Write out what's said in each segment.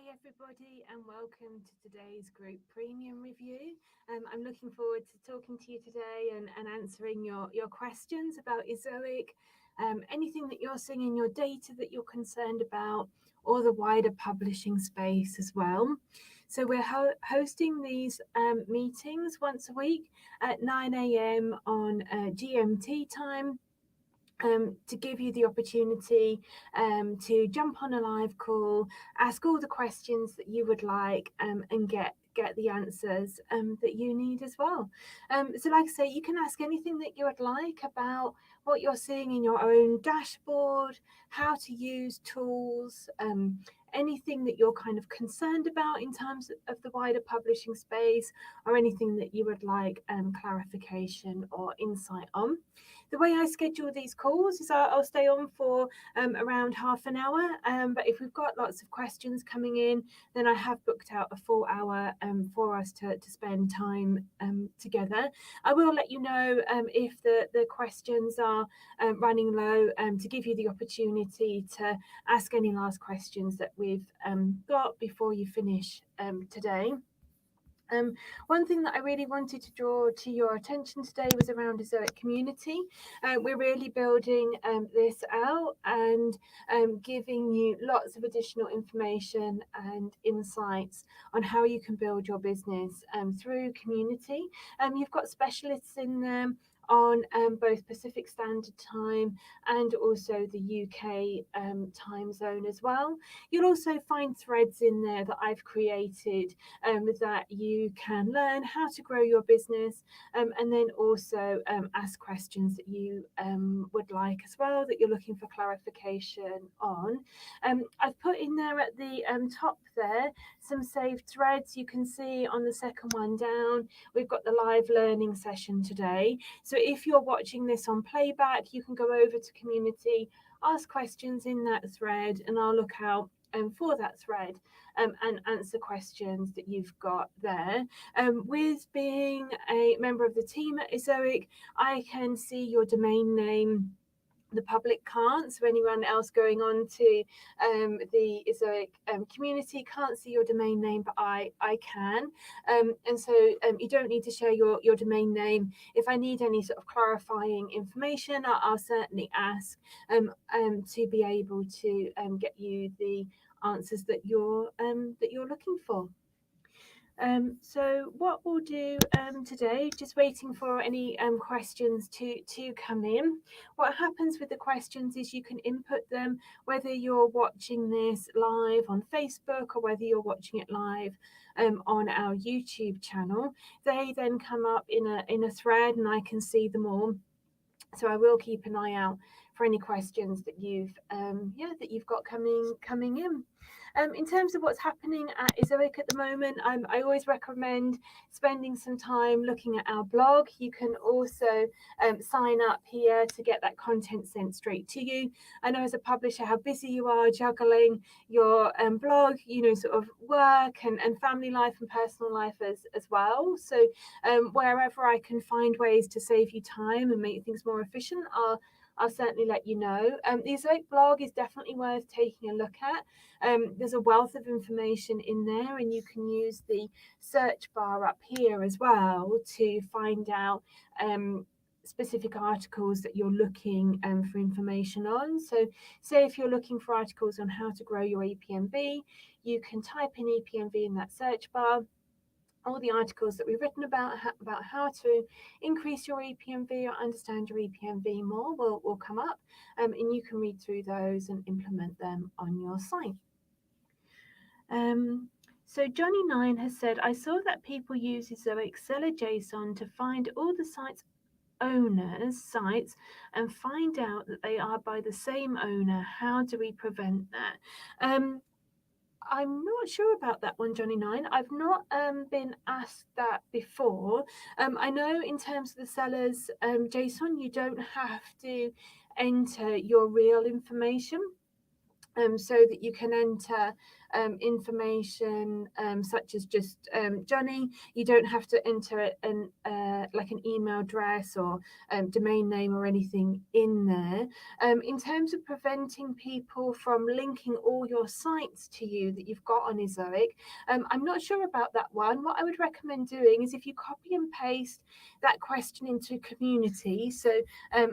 Hi everybody and welcome to today's group premium review. I'm looking forward to talking to you today and answering your questions about Ezoic, anything that you're seeing in your data that you're concerned about, or the wider publishing space as well. So we're hosting these meetings once a week at 9 a.m. on GMT time. To give you the opportunity to jump on a live call, ask all the questions that you would like, and get the answers that you need as well. So like I say, you can ask anything that you would like about what you're seeing in your own dashboard, how to use tools, anything that you're kind of concerned about in terms of the wider publishing space, or anything that you would like clarification or insight on. The way I schedule these calls is I'll stay on for around half an hour, but if we've got lots of questions coming in, then I have booked out a full hour for us to spend time together. I will let you know if the questions are running low, to give you the opportunity to ask any last questions that we've got before you finish today. One thing that I really wanted to draw to your attention today was around Ezoic community. We're really building this out and giving you lots of additional information and insights on how you can build your business through community. You've got specialists in there on both Pacific Standard Time and also the UK time zone as well. You'll also find threads in there that I've created that you can learn how to grow your business, and then also ask questions that you would like as well, that you're looking for clarification on. I've put in there at the top there some saved threads. You can see on the second one down, we've got the live learning session today. So if you're watching this on playback, you can go over to community, ask questions in that thread, and I'll look out for that thread and answer questions that you've got there. With being a member of the team at Ezoic, I can see your domain name. The public can't, so anyone else going on to the Ezoic community can't see your domain name, but I can. And so you don't need to share your domain name. If I need any sort of clarifying information, I'll certainly ask to be able to get you the answers that you're looking for. So what we'll do today, just waiting for any questions to come in. What happens with the questions is you can input them, whether you're watching this live on Facebook or whether you're watching it live on our YouTube channel. They then come up in a thread, and I can see them all. So I will keep an eye out for any questions that you've got coming in. In terms of what's happening at Ezoic at the moment, I always recommend spending some time looking at our blog. You can also sign up here to get that content sent straight to you. I know as a publisher how busy you are juggling your blog, sort of work and family life and personal life as well. So wherever I can find ways to save you time and make things more efficient, I'll certainly let you know. The Ezoic blog is definitely worth taking a look at. There's a wealth of information in there, and you can use the search bar up here as well to find out specific articles that you're looking for information on. So say if you're looking for articles on how to grow your epmv, you can type in epmv in that search bar. All the articles that we've written about how to increase your epmv or understand your epmv more will come up, and you can read through those and implement them on your site. So Johnny9 has said, I saw that people use Ezoic seller JSON to find all the site's owners' sites and find out that they are by the same owner. How do we prevent that? I'm not sure about that one, Johnny9. I've not been asked that before. I know in terms of the seller's JSON, you don't have to enter your real information. so that you can enter information such as just Johnny. You don't have to enter like an email address or domain name or anything in there. In terms of preventing people from linking all your sites to you that you've got on Ezoic, I'm not sure about that one. What I would recommend doing is if you copy and paste that question into community, so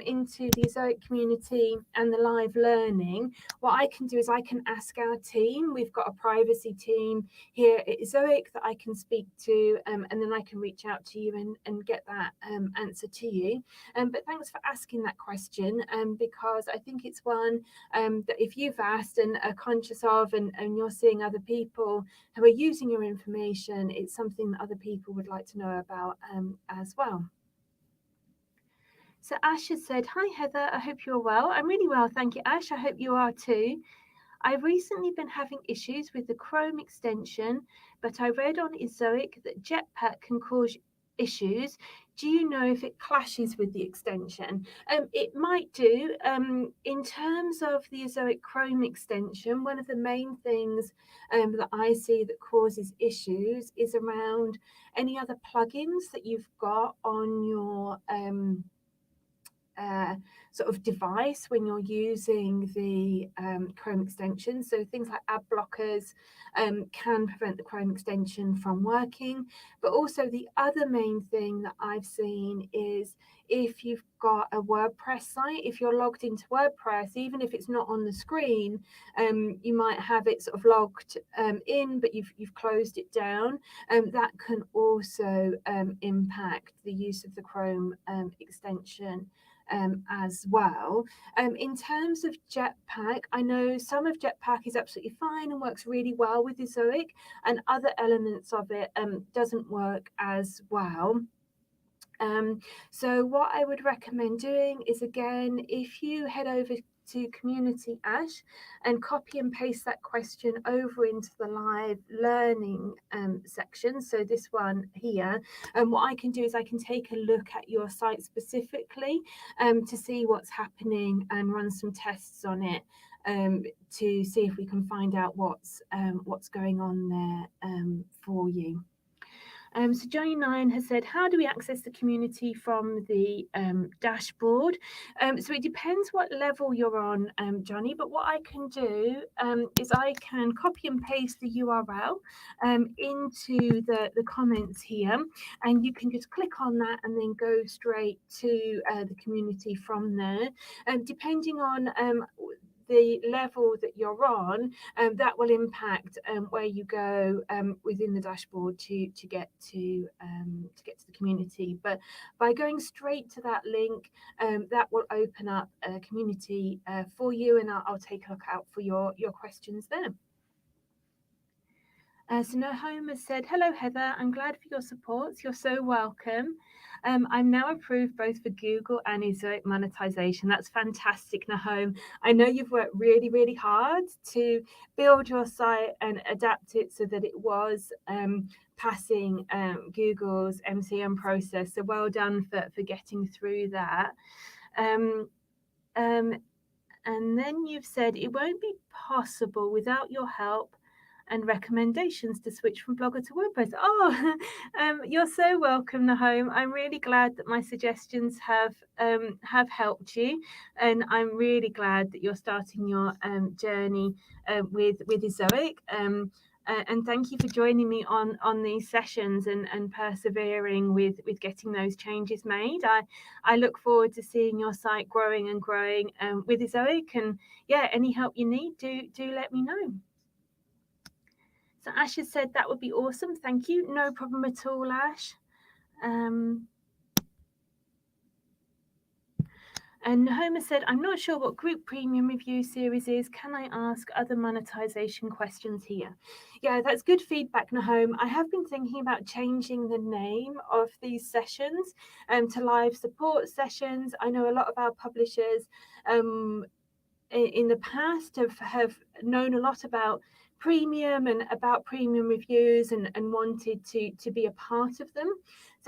into the Ezoic community and the live learning, what I can do is I can ask our team. We've got a privacy team here at Zoic that I can speak to, and then I can reach out to you and get that answer to you. But thanks for asking that question, because I think it's one that if you've asked and are conscious of, and you're seeing other people who are using your information, it's something that other people would like to know about as well. So Ash has said, "Hi Heather, I hope you're well." I'm really well, thank you, Ash. I hope you are too. I've recently been having issues with the Chrome extension, but I read on Ezoic that Jetpack can cause issues. Do you know if it clashes with the extension? It might do. In terms of the Ezoic Chrome extension, one of the main things that I see that causes issues is around any other plugins that you've got on your sort of device when you're using the Chrome extension. So things like ad blockers can prevent the Chrome extension from working. But also the other main thing that I've seen is if you've got a WordPress site, if you're logged into WordPress, even if it's not on the screen, you might have it sort of logged in, but you've closed it down. That can also impact the use of the Chrome extension as well. In terms of Jetpack, I know some of Jetpack is absolutely fine and works really well with Ezoic, and other elements of it doesn't work as well. So what I would recommend doing is, again, if you head over to Community Ash and copy and paste that question over into the live learning section, so this one here, and what I can do is I can take a look at your site specifically to see what's happening and run some tests on it to see if we can find out what's going on there for you. So Johnny9 has said, how do we access the community from the dashboard? So it depends what level you're on, Johnny, but what I can do is I can copy and paste the URL into the comments here, and you can just click on that and then go straight to the community from there. Depending on the level that you're on, that will impact where you go within the dashboard to get to the community. But by going straight to that link, that will open up a community for you, and I'll take a look out for your questions there. So Nahoma said, hello, Heather. I'm glad for your support. You're so welcome. I'm now approved both for Google and Ezoic monetization. That's fantastic, Nahom. I know you've worked really, really hard to build your site and adapt it so that it was passing Google's MCM process. So well done for getting through that. And then you've said it won't be possible without your help and recommendations to switch from Blogger to WordPress. Oh, you're so welcome, Nahom. I'm really glad that my suggestions have helped you, and I'm really glad that you're starting your journey with Ezoic. And thank you for joining me on these sessions and persevering with getting those changes made. I look forward to seeing your site growing and growing with Ezoic. And yeah, any help you need, do let me know. So Ash has said that would be awesome. Thank you. No problem at all, Ash. And Homer said, I'm not sure what group premium review series is. Can I ask other monetization questions here? Yeah, that's good feedback, Nahom. I have been thinking about changing the name of these sessions to live support sessions. I know a lot of our publishers in the past have known a lot about premium and about premium reviews and wanted to be a part of them.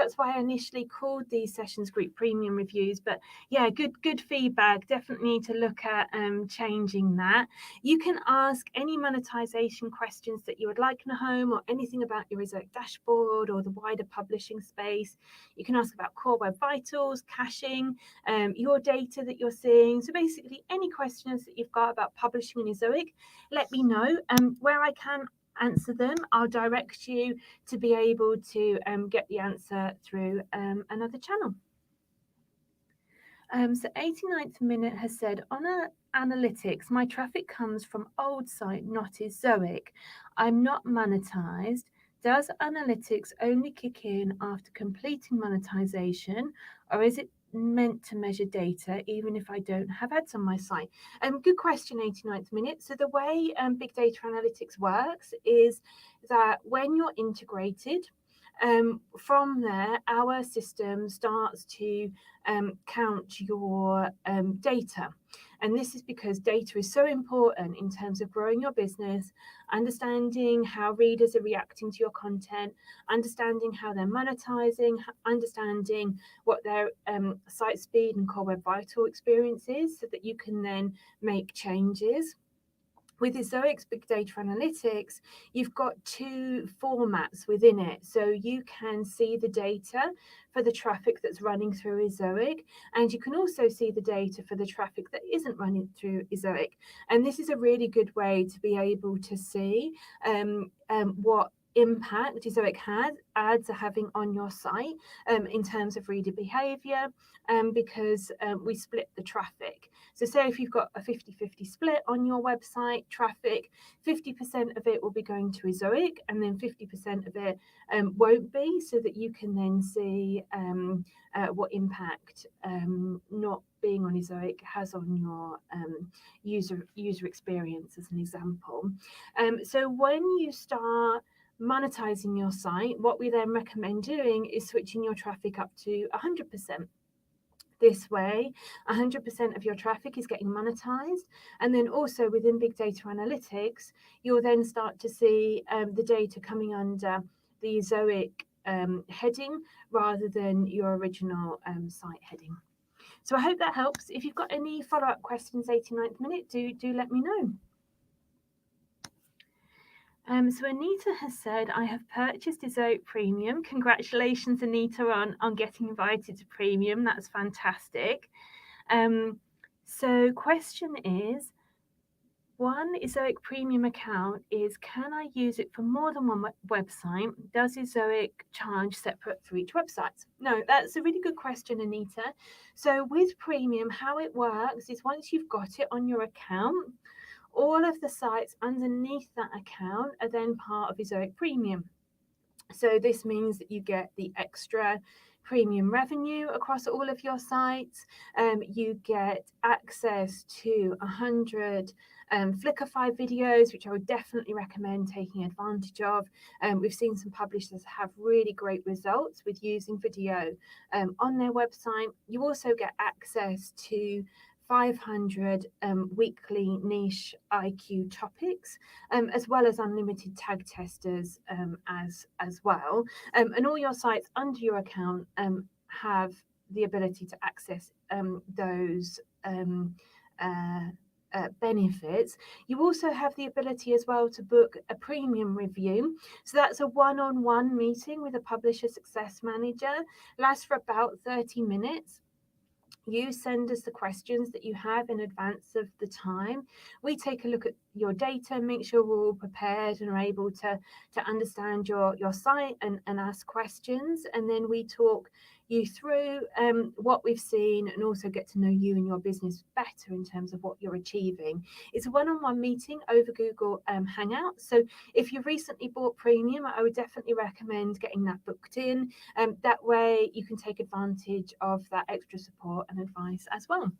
So that's why I initially called these sessions group premium reviews. But yeah, good feedback. Definitely need to look at changing that. You can ask any monetization questions that you would like in a home, or anything about your Ezoic dashboard or the wider publishing space. You can ask about core web vitals, caching, your data that you're seeing. So basically any questions that you've got about publishing in Ezoic, let me know. Where I can answer them, I'll direct you to be able to get the answer through another channel. So 89th minute has said, on analytics, my traffic comes from old site, not Ezoic. I'm not monetized. Does analytics only kick in after completing monetization, or is it meant to measure data even if I don't have ads on my site? Good question, 89th minute. So the way big data analytics works is that when you're integrated, from there, our system starts to count your data. And this is because data is so important in terms of growing your business, understanding how readers are reacting to your content, understanding how they're monetizing, understanding what their site speed and core web vital experience is, so that you can then make changes. With Ezoic's Big Data Analytics, you've got two formats within it. So you can see the data for the traffic that's running through Ezoic, and you can also see the data for the traffic that isn't running through Ezoic. And this is a really good way to be able to see what impact Ezoic ads are having on your site in terms of reader behavior, because we split the traffic. So say if you've got a 50-50 split on your website traffic, 50% of it will be going to Ezoic, and then 50% of it won't be, so that you can then see what impact not being on Ezoic has on your user experience, as an example. So when you start monetizing your site, what we then recommend doing is switching your traffic up to 100%. This way, 100% of your traffic is getting monetized. And then also within Big Data Analytics, you'll then start to see the data coming under the Ezoic heading rather than your original site heading. So I hope that helps. If you've got any follow-up questions, 89th minute, do let me know. So Anita has said, I have purchased Ezoic Premium. Congratulations, Anita, on getting invited to Premium. That's fantastic. So question is, one Ezoic Premium account is, can I use it for more than one website? Does Ezoic charge separate for each website? No, that's a really good question, Anita. So with Premium, how it works is once you've got it on your account, all of the sites underneath that account are then part of Ezoic Premium. So this means that you get the extra premium revenue across all of your sites. You get access to 100 Flickrfy videos, which I would definitely recommend taking advantage of. We've seen some publishers have really great results with using video on their website. You also get access to 500 weekly niche IQ topics, as well as unlimited tag testers as well. And all your sites under your account have the ability to access those benefits. You also have the ability as well to book a premium review. So that's a one-on-one meeting with a publisher success manager, lasts for about 30 minutes. You send us the questions that you have in advance of the time. We take a look at your data, make sure we're all prepared and are able to understand your site and ask questions. And then we talk you through what we've seen, and also get to know you and your business better in terms of what you're achieving. It's a one-on-one meeting over Google Hangouts. So if you've recently bought Premium, I would definitely recommend getting that booked in. That way you can take advantage of that extra support and advice as well.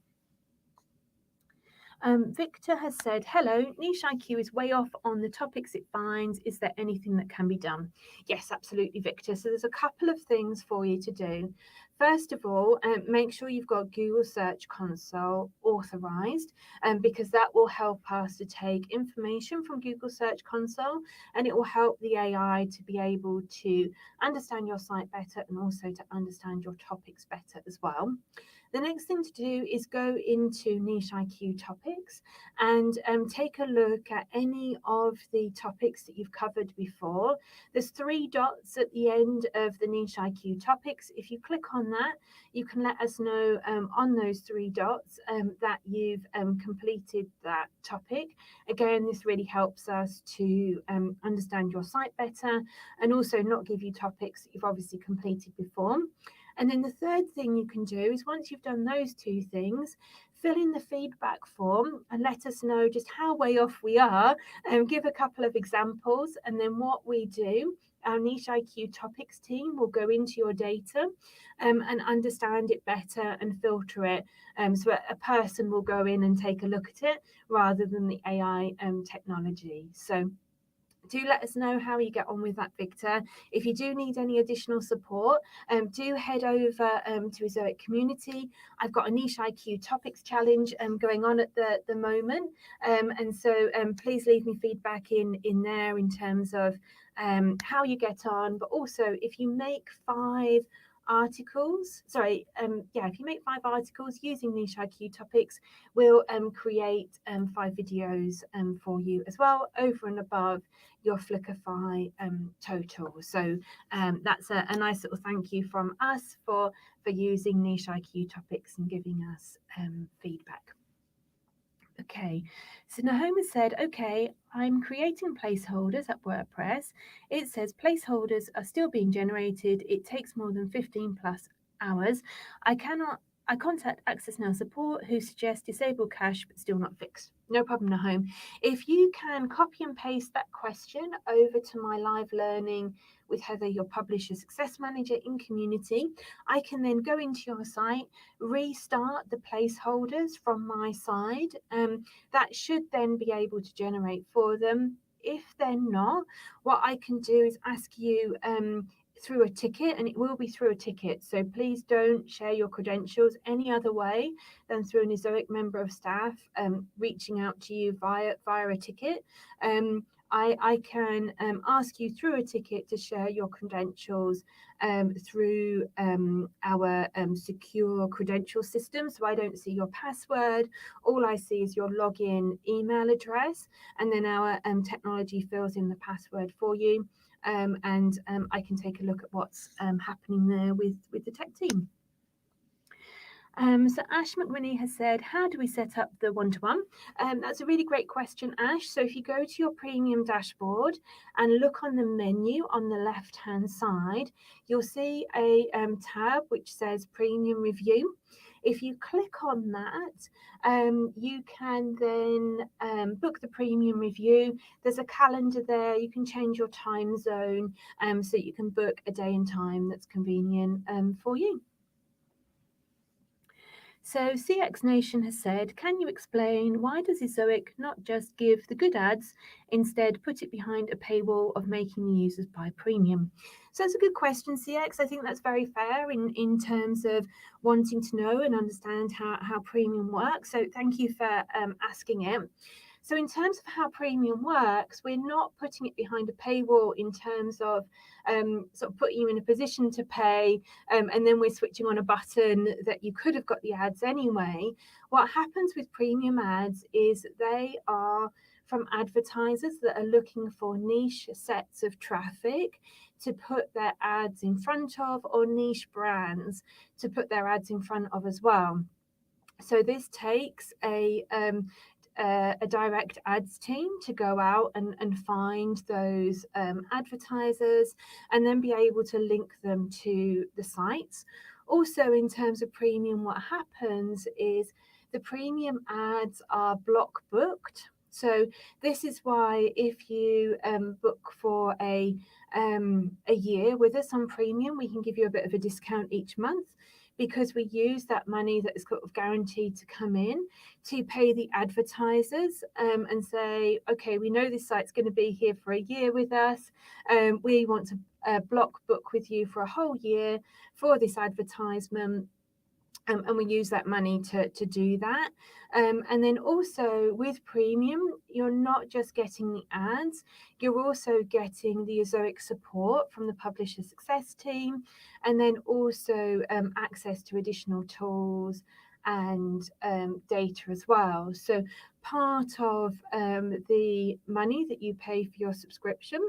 Victor has said, hello, Niche IQ is way off on the topics it finds. Is there anything that can be done? Yes, absolutely, Victor. So there's a couple of things for you to do. First of all, make sure you've got Google Search Console authorized, because that will help us to take information from Google Search Console, and it will help the AI to be able to understand your site better and also to understand your topics better as well. The next thing to do is go into Niche IQ topics and take a look at any of the topics that you've covered before. There's 3 dots at the end of the Niche IQ topics. If you click on that, you can let us know on those 3 dots that you've completed that topic. Again, this really helps us to understand your site better and also not give you topics that you've obviously completed before. And then the third thing you can do is, once you've done those 2 things, fill in the feedback form and let us know just how way off we are, and give a couple of examples. And then what we do, our Niche IQ topics team will go into your data and understand it better and filter it. So a person will go in and take a look at it rather than the AI technology. So do let us know how you get on with that, Victor. If you do need any additional support, do head over to Ezoic Community. I've got a Niche IQ Topics Challenge going on at the moment. And so please leave me feedback in there in terms of how you get on. But also, if you make 5 articles, if you make 5 articles using Niche IQ topics, we'll create 5 videos for you as well, over and above your Flickrfy total. So that's a nice little thank you from us for using Niche IQ topics and giving us feedback. Okay, so Nahoma said, okay, I'm creating placeholders at WordPress. It says placeholders are still being generated. It takes more than 15 plus hours. I contact Access Now support, who suggest disable cache but still not fixed. No problem, Nahome. If you can copy and paste that question over to my live learning with Heather, your Publisher Success Manager in Community, I can then go into your site, restart the placeholders from my side. That should then be able to generate for them. If they're not, what I can do is ask you through a ticket, and it will be through a ticket. So please don't share your credentials any other way than through an Ezoic member of staff reaching out to you via a ticket. I can ask you through a ticket to share your credentials through our secure credential system. So I don't see your password. All I see is your login email address, and then our technology fills in the password for you. And I can take a look at what's happening there with the tech team. So Ash McWinney has said, how do we set up the one-to-one? That's a really great question, Ash. So if you go to your premium dashboard and look on the menu on the left-hand side, you'll see a tab which says Premium Review. If you click on that, you can then book the premium review. There's a calendar there. You can change your time zone so you can book a day and time that's convenient for you. So CX Nation has said, can you explain why does Ezoic not just give the good ads, instead put it behind a paywall of making the users buy premium? So it's a good question, CX. I think that's very fair in terms of wanting to know and understand how premium works. So thank you for asking it. So in terms of how premium works, we're not putting it behind a paywall in terms of sort of putting you in a position to pay, and then we're switching on a button that you could have got the ads anyway. What happens with premium ads is they are from advertisers that are looking for niche sets of traffic to put their ads in front of, or niche brands to put their ads in front of as well. So this takes a direct ads team to go out and find those advertisers and then be able to link them to the sites. Also, in terms of premium, what happens is the premium ads are block booked. So this is why if you book for a year with us on premium, we can give you a bit of a discount each month, because we use that money that is sort of guaranteed to come in to pay the advertisers, and say, okay, we know this site's going to be here for a year with us. We want to block book with you for a whole year for this advertisement. And we use that money to do that. And then also with premium, you're not just getting the ads, you're also getting the Ezoic support from the publisher success team, and then also access to additional tools and data as well. So part of the money that you pay for your subscription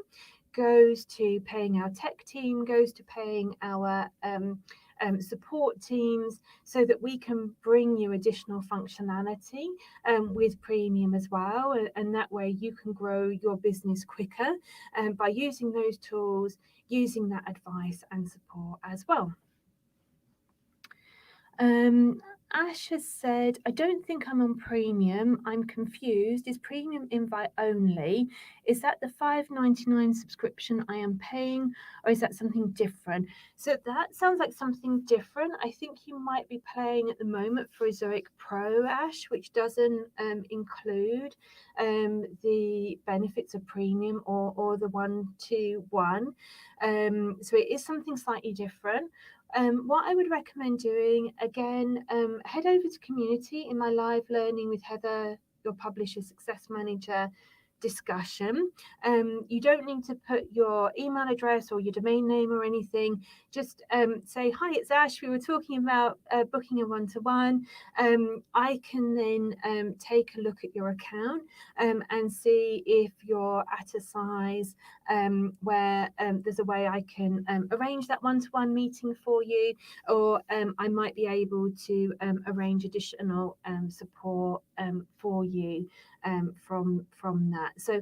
goes to paying our tech team, goes to paying our support teams, so that we can bring you additional functionality with premium as well. And that way you can grow your business quicker by using those tools, using that advice and support as well. Ash has said, I don't think I'm on premium. I'm confused. Is premium invite only? Is that the $5.99 subscription I am paying, or is that something different? So that sounds like something different. I think you might be paying at the moment for Ezoic Pro, Ash, which doesn't include the benefits of premium or the 1-to-1. So it is something slightly different. What I would recommend doing, again, head over to community in my live learning with Heather, your publisher success manager discussion. You don't need to put your email address or your domain name or anything. Just say, hi, it's Ash. We were talking about booking a 1-to-1. I can then take a look at your account and see if you're at a size where there's a way I can arrange that 1-to-1 meeting for you, or I might be able to arrange additional support for you from that. So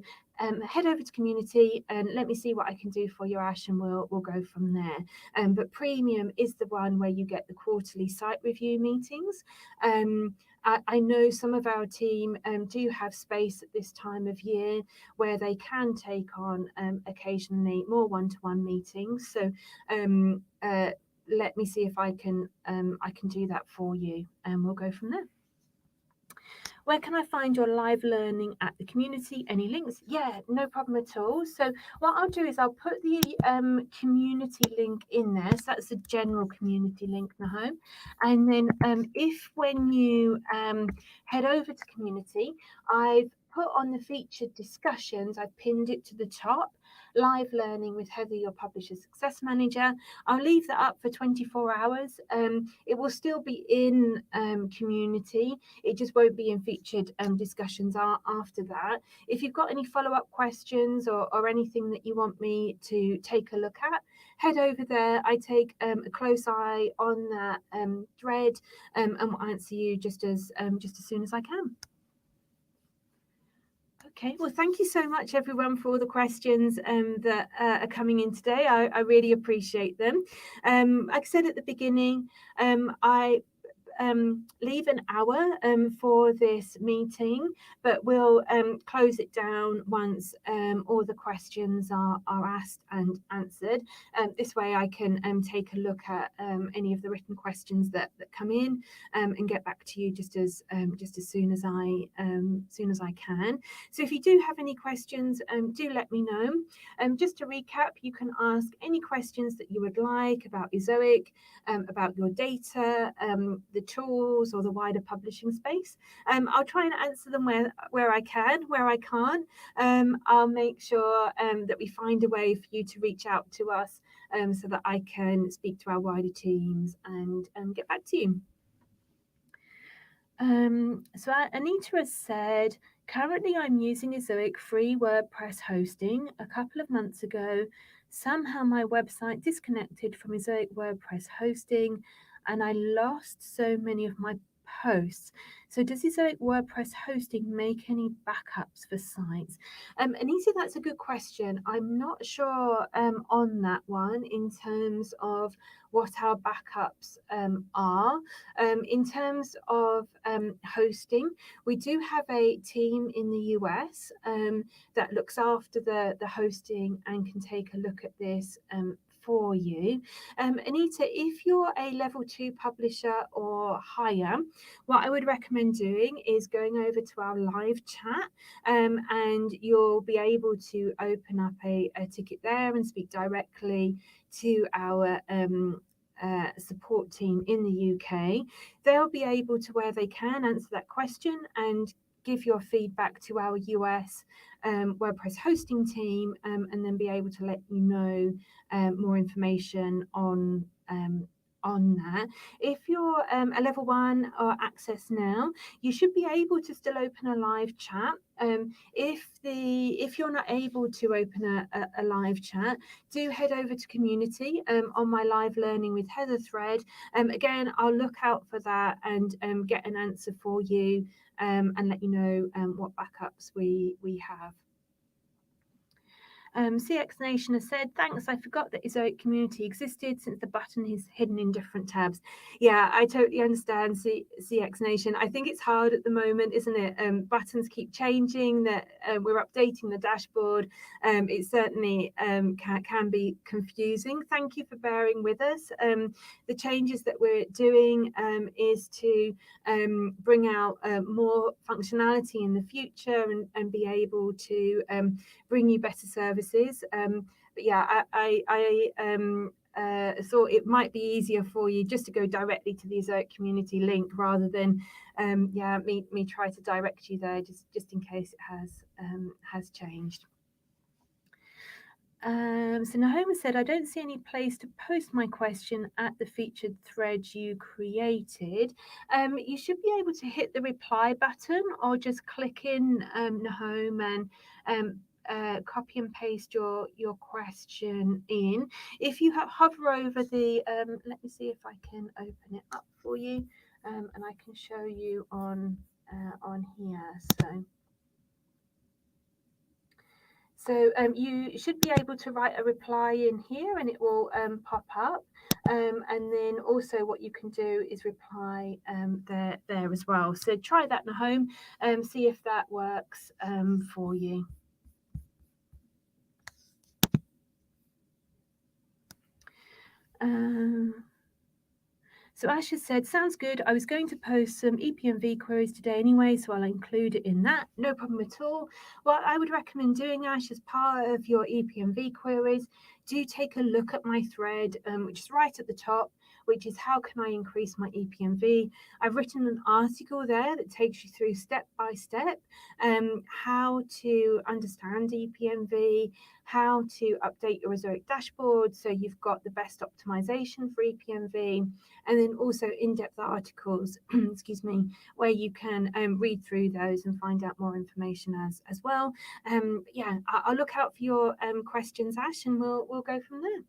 head over to community and let me see what I can do for you, Ash, and we'll go from there. But premium is the one where you get the quarterly site review meetings. I know some of our team do have space at this time of year where they can take on occasionally more 1-to-1 meetings. So let me see if I can do that for you, and we'll go from there. Where can I find your live learning at the community? Any links? Yeah, no problem at all. So what I'll do is I'll put the community link in there. So that's the general community link, Nahom. And then if when you head over to community, I've put on the featured discussions, I've pinned it to the top, live learning with Heather, your publisher success manager. I'll leave that up for 24 hours. It will still be in community. It just won't be in featured discussions after that. If you've got any follow-up questions or anything that you want me to take a look at, head over there. I take a close eye on that thread and will answer you just as soon as I can. Okay, well, thank you so much, everyone, for all the questions that are coming in today. I really appreciate them. Like I said at the beginning, I leave an hour for this meeting, but we'll close it down once all the questions are asked and answered. This way I can take a look at any of the written questions that come in and get back to you just as soon as I can. So if you do have any questions, do let me know. Just to recap, you can ask any questions that you would like about Ezoic, about your data, the tools, or the wider publishing space. I'll try and answer them where I can. Where I can't, I'll make sure that we find a way for you to reach out to us so that I can speak to our wider teams and get back to you. So Anita has said, currently I'm using Ezoic free WordPress hosting. A couple of months ago, somehow my website disconnected from Ezoic WordPress hosting and I lost so many of my posts. So does Ezoic WordPress hosting make any backups for sites? Anita, that's a good question. I'm not sure on that one in terms of what our backups are. In terms of hosting, we do have a team in the US that looks after the hosting and can take a look at this for you. Anita, if you're a level 2 publisher or higher, what I would recommend doing is going over to our live chat, and you'll be able to open up a ticket there and speak directly to our support team in the UK. They'll be able to, where they can, answer that question and give your feedback to our US WordPress hosting team, and then be able to let you know more information on that. If you're a level 1 or access now, you should be able to still open a live chat. If you're not able to open a live chat, do head over to community on my live learning with Heather thread. Again, I'll look out for that and get an answer for you, and let you know what backups we have. CX Nation has said, thanks, I forgot that Ezoic community existed since the button is hidden in different tabs. Yeah, I totally understand, CX Nation. I think it's hard at the moment, isn't it? Buttons keep changing, that we're updating the dashboard. It certainly can be confusing. Thank you for bearing with us. The changes that we're doing is to bring out more functionality in the future and be able to bring you better services. But yeah, I thought it might be easier for you just to go directly to the Ezoic community link rather than me try to direct you there, just in case it has changed. So Nahoma said, I don't see any place to post my question at the featured thread you created. You should be able to hit the reply button or just click in, Nahoma, and copy and paste your question in. If you hover over the, let me see if I can open it up for you, and I can show you on here. So you should be able to write a reply in here and it will pop up. And then also what you can do is reply there as well. So try that in home, see if that works for you. So Ash has said, sounds good. I was going to post some epmv queries today anyway, so I'll include it in that. No problem at all. What I would recommend doing, Ash, as part of your epmv queries, do take a look at my thread, which is right at the top, which is how can I increase my epmv. I've written an article there that takes you through step by step how to understand epmv, how to update your Ezoic dashboard so you've got the best optimization for epmv, and then also in-depth articles, excuse me, where you can read through those and find out more information as well. Yeah, I'll look out for your questions, Ash, and we'll go from there.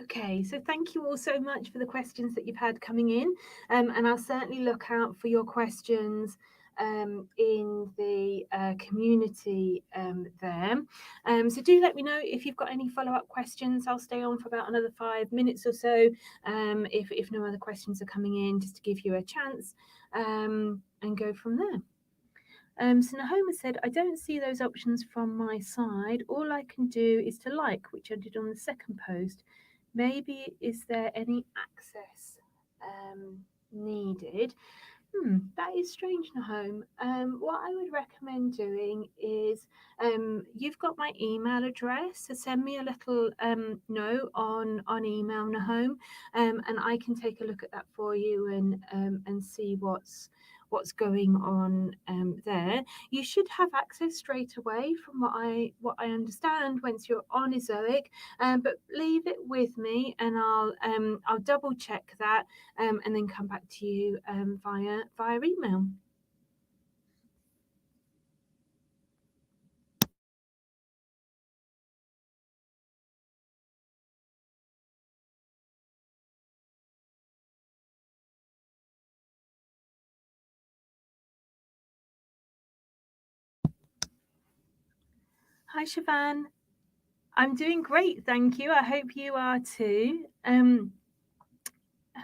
Okay, so thank you all so much for the questions that you've had coming in, and I'll certainly look out for your questions in the community there. So do let me know if you've got any follow-up questions. I'll stay on for about another 5 minutes or so if no other questions are coming in, just to give you a chance, and go from there. So Nahoma said, I don't see those options from my side. All I can do is to like, which I did on the second post. Maybe is there any access needed? That is strange, Nahome. What I would recommend doing is, you've got my email address, so send me a little note on email, Nahome, and I can take a look at that for you and see what's going on there. You should have access straight away from what I understand once you're on Ezoic, but leave it with me and I'll double check that and then come back to you via email. Hi, Siobhan. I'm doing great, thank you. I hope you are too. So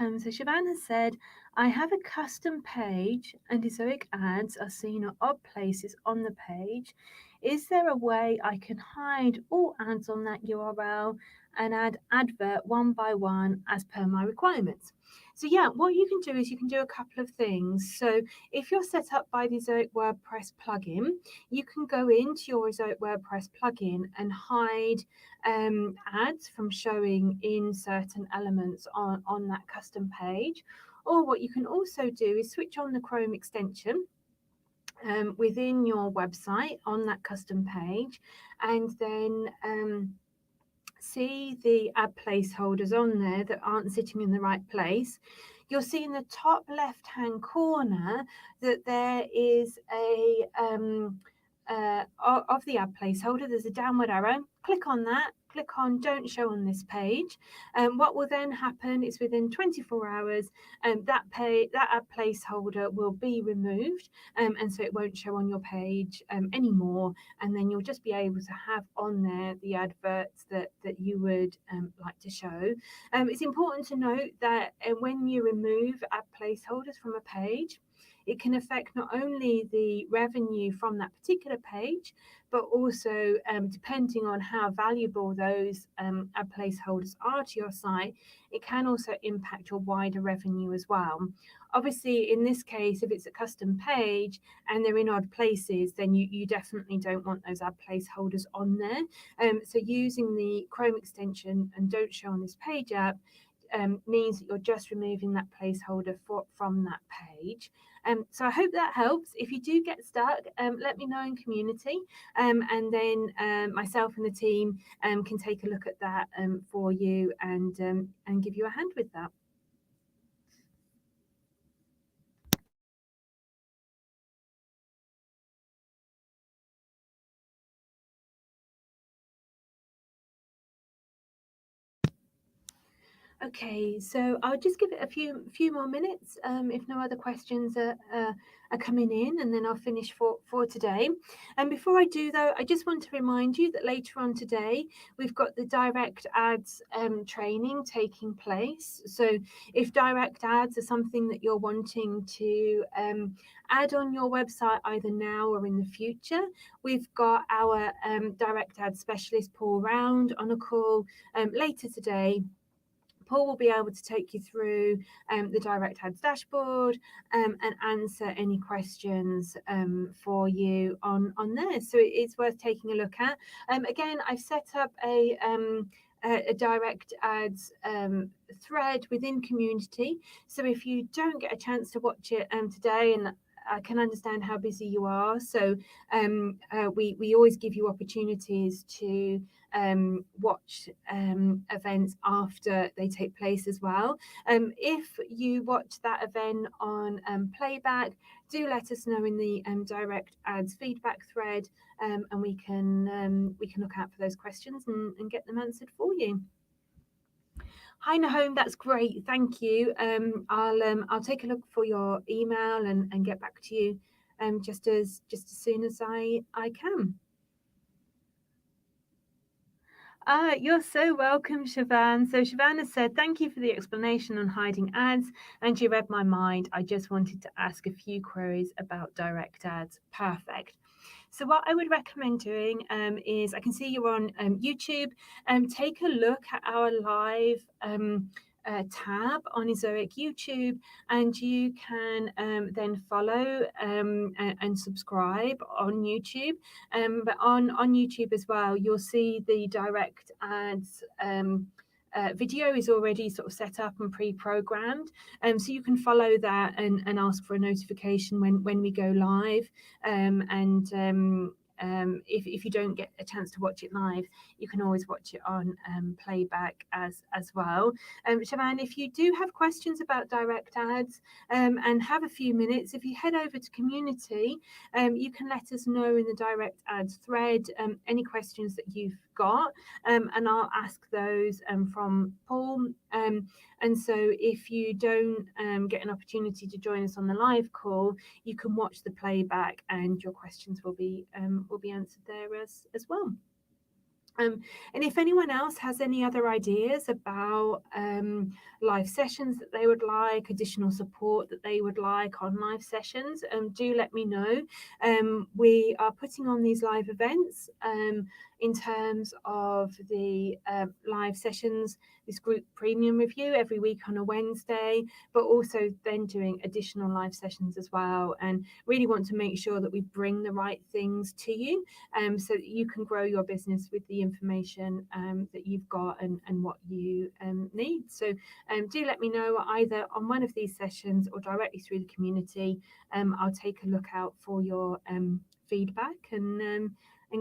Siobhan has said, I have a custom page and Ezoic ads are seen at odd places on the page. Is there a way I can hide all ads on that URL and add advert one by one as per my requirements? So yeah, what you can do is you can do a couple of things. So if you're set up by the Ezoic WordPress plugin, you can go into your Ezoic WordPress plugin and hide ads from showing in certain elements on that custom page. Or what you can also do is switch on the Chrome extension within your website on that custom page, and then see the ad placeholders on there that aren't sitting in the right place. You'll see in the top left hand corner that there is a of the ad placeholder, there's a downward arrow. Click on that, click on don't show on this page. What will then happen is within 24 hours, that ad placeholder will be removed, and so it won't show on your page anymore. And then you'll just be able to have on there the adverts that you would like to show. It's important to note that when you remove ad placeholders from a page, it can affect not only the revenue from that particular page, but also depending on how valuable those ad placeholders are to your site, it can also impact your wider revenue as well. Obviously, in this case, if it's a custom page and they're in odd places, then you definitely don't want those ad placeholders on there. So using the Chrome extension and don't show on this page app means that you're just removing that placeholder from that page. So I hope that helps. If you do get stuck, let me know in community, and then myself and the team can take a look at that for you and give you a hand with that. Okay, so I'll just give it a few more minutes if no other questions are coming in, and then I'll finish for today. And before I do, though, I just want to remind you that later on today we've got the direct ads training taking place. So if direct ads are something that you're wanting to add on your website either now or in the future, we've got our direct ad specialist Paul Round on a call later today. Paul will be able to take you through the direct ads dashboard and answer any questions for you on there. So it's worth taking a look at. Again, I've set up a direct ads thread within community. So if you don't get a chance to watch it today, and I can understand how busy you are, so we always give you opportunities to watch events after they take place as well. If you watch that event on playback, do let us know in the direct ads feedback thread, and we can look out for those questions and get them answered for you. Hi Nahome, that's great, thank you. I'll take a look for your email and get back to you just as soon as I can. You're so welcome, Siobhan. So Siobhan has said, thank you for the explanation on hiding ads, and you read my mind. I just wanted to ask a few queries about direct ads. Perfect. So what I would recommend doing is, I can see you're on YouTube, take a look at our live tab on Ezoic YouTube, and you can then follow and subscribe on YouTube. But on YouTube as well, you'll see the direct ads video is already sort of set up and pre-programmed, so you can follow that and ask for a notification when we go live, if you don't get a chance to watch it live, you can always watch it on playback as well. Siobhan, if you do have questions about direct ads and have a few minutes, if you head over to community, you can let us know in the direct ads thread any questions that you've got, and I'll ask those from Paul And so if you don't get an opportunity to join us on the live call, you can watch the playback and your questions will be answered there as well. And if anyone else has any other ideas about live sessions that they would like, additional support that they would like on live sessions, do let me know. We are putting on these live events in terms of the live sessions, this group premium review every week on a Wednesday, but also then doing additional live sessions as well. And really want to make sure that we bring the right things to you so that you can grow your business with the information that you've got and what you need. So do let me know either on one of these sessions or directly through the community. I'll take a look out for your feedback and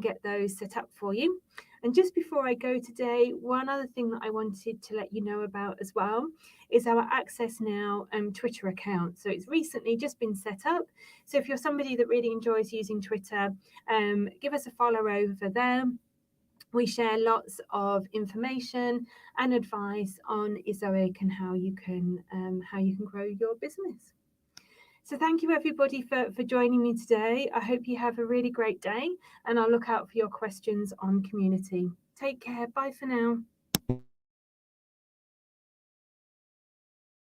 get those set up for you. And just before I go today, one other thing that I wanted to let you know about as well is our Access Now Twitter account. So it's recently just been set up. So if you're somebody that really enjoys using Twitter, give us a follow over there. We share lots of information and advice on Ezoic and how you can grow your business. So thank you everybody for joining me today. I hope you have a really great day and I'll look out for your questions on community. Take care. Bye for now.